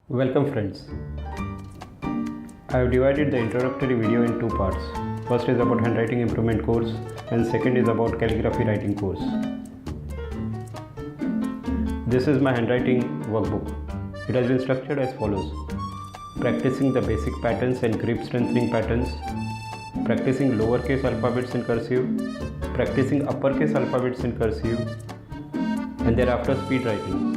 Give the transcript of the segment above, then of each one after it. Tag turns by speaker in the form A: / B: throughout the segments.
A: Welcome friends. I have divided the introductory video in two parts. First is about handwriting improvement course and second is about calligraphy writing course. This is my handwriting workbook. It has been structured as follows: practicing the basic patterns and grip strengthening patterns, practicing lowercase alphabets in cursive, practicing uppercase alphabets in cursive, and thereafter speed writing.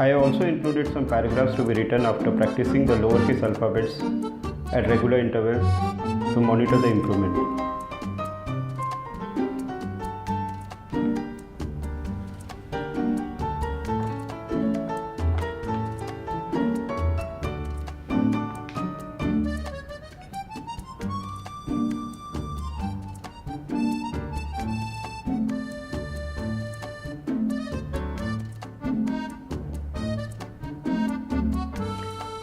A: I have also included some paragraphs to be written after practicing the lowercase alphabets at regular intervals to monitor the improvement.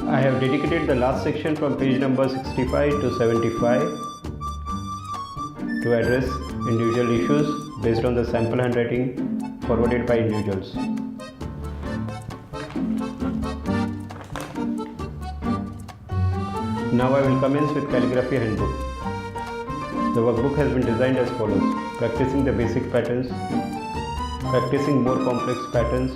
A: I have dedicated the last section from page number 65 to 75 to address individual issues based on the sample handwriting forwarded by individuals. Now I will commence with calligraphy handbook. The workbook has been designed as follows: practicing the basic patterns, practicing more complex patterns,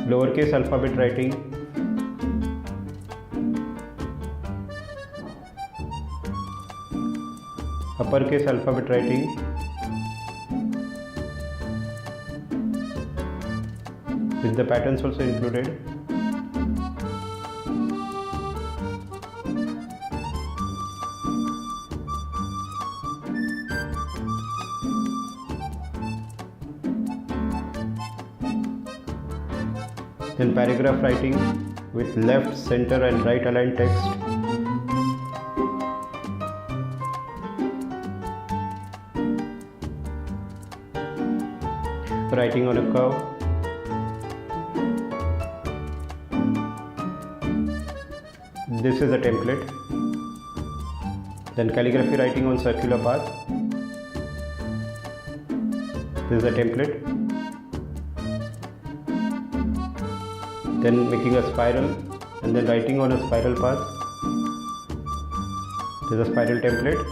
A: lowercase alphabet writing, uppercase alphabet writing, with the patterns also included, then paragraph writing with left, center and right aligned text, writing on a curve, this is a template, then calligraphy writing on circular path, this is a template, then making a spiral and then writing on a spiral path, this is a spiral template,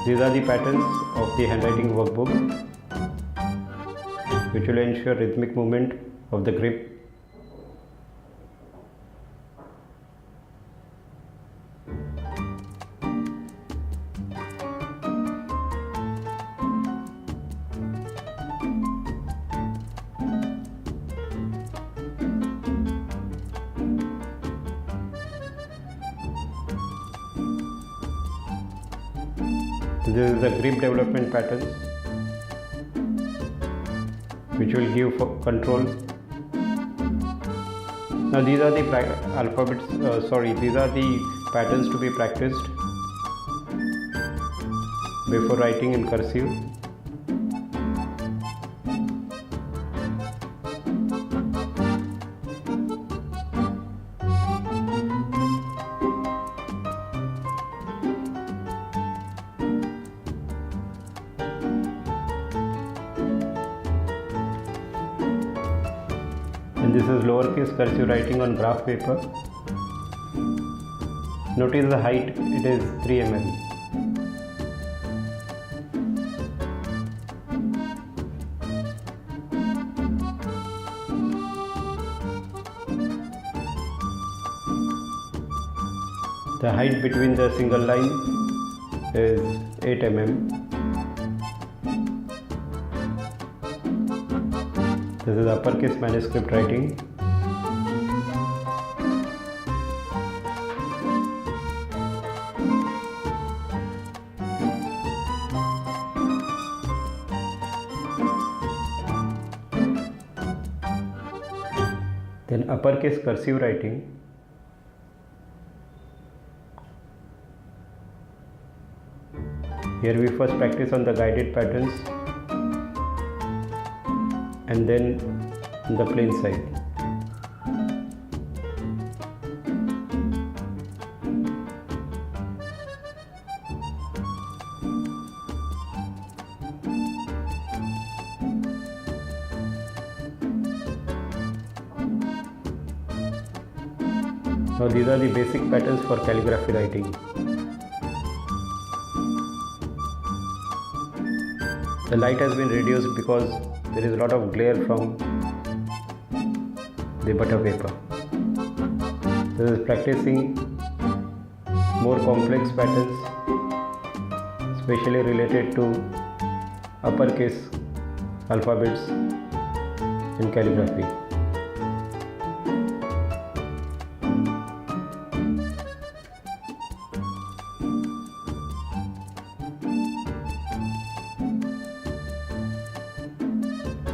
A: these are the patterns of the handwriting workbook, which will ensure rhythmic movement of the grip. This is the grip development patterns, which will give control. Now these are the these are the patterns to be practiced before writing in cursive. And this is lowercase cursive writing on graph paper. Notice the height, it is 3 mm. The height between the single line is 8 mm. This is uppercase manuscript writing. Then uppercase cursive writing. Here we first practice on the guided patterns and then on the plain side. Now these are the basic patterns for calligraphy writing. The light has been reduced because there is a lot of glare from the butter paper. This is practicing more complex patterns, especially related to uppercase alphabets in calligraphy.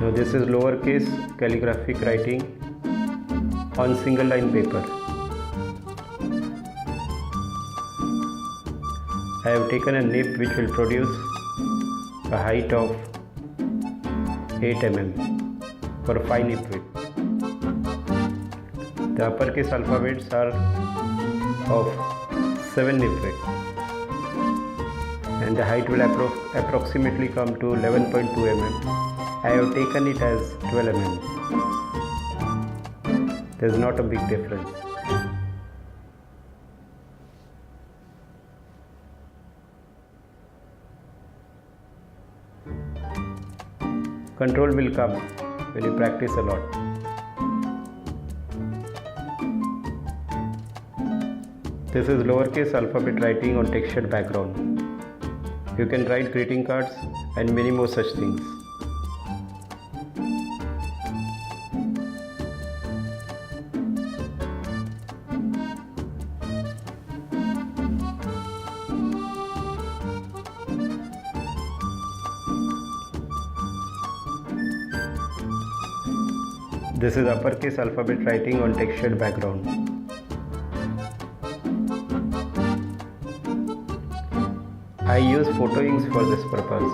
A: Now this is lowercase calligraphic writing on single line paper. I have taken a nib which will produce a height of 8 mm for 5 nib width. The uppercase alphabets are of 7 nib width and the height will approximately come to 11.2 mm. I have taken it as 12 mm. There is not a big difference. Control will come when you practice a lot. This is lowercase alphabet writing on textured background. You can write greeting cards and many more such things. This is uppercase alphabet writing on textured background. I use photo inks for this purpose.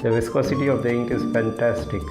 A: The viscosity of the ink is fantastic.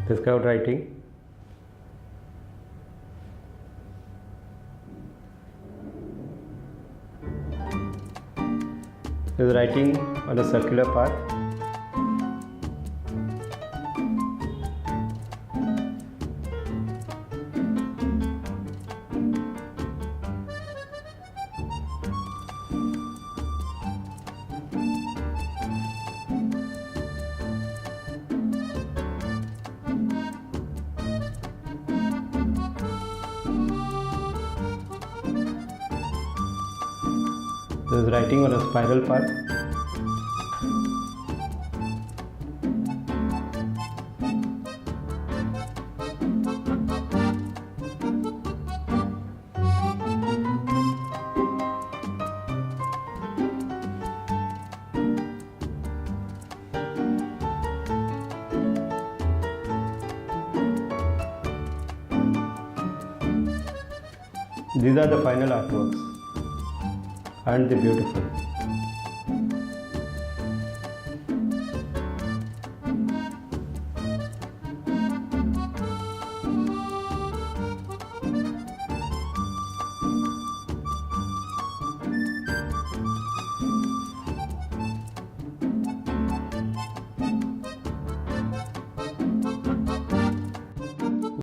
A: This kind of writing. This is writing on a circular path. This is writing on a spiral path. These are the final artworks. and the beautiful.